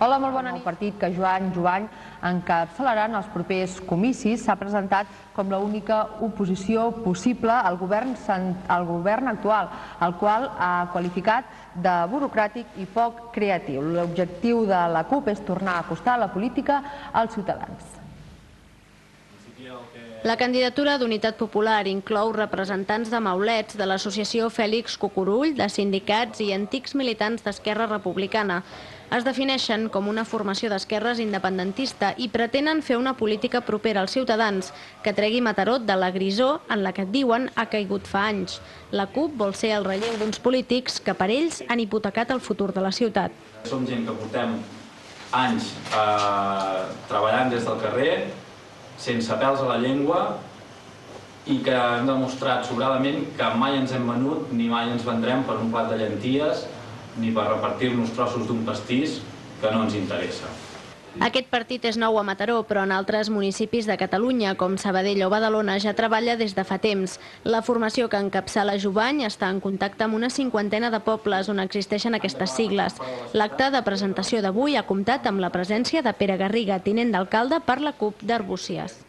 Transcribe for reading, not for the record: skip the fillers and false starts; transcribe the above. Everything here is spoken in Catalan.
Hola, molt bona nit. El partit que Joan Jovany encapçalarà en els propers comicis s'ha presentat com l'única oposició possible al govern actual, el qual ha qualificat de burocràtic i poc creatiu. L'objectiu de la CUP és tornar a acostar la política als ciutadans. La candidatura d'Unitat Popular inclou representants de maulets de l'associació Fèlix Cucurull, de sindicats i antics militants d'Esquerra Republicana. Es defineixen com una formació d'esquerres independentista i pretenen fer una política propera als ciutadans que tregui Mataró de la grisor en la que diuen ha caigut fa anys. La CUP vol ser el relleu d'uns polítics que per ells han hipotecat el futur de la ciutat. Som gent que portem anys treballant des del carrer, sense pèls a la llengua, i que hem demostrat sobradament que mai ens hem venut ni mai ens vendrem per un plat de llenties ni per repartir-nos trossos d'un pastís que no ens interessa. Aquest partit és nou a Mataró, però en altres municipis de Catalunya, com Sabadell o Badalona, ja treballa des de fa temps. La formació que encapçala Jovany està en contacte amb una 50ena de pobles on existeixen aquestes sigles. L'acte de presentació d'avui ha comptat amb la presència de Pere Garriga, tinent d'alcalde per la CUP d'Arbúcies.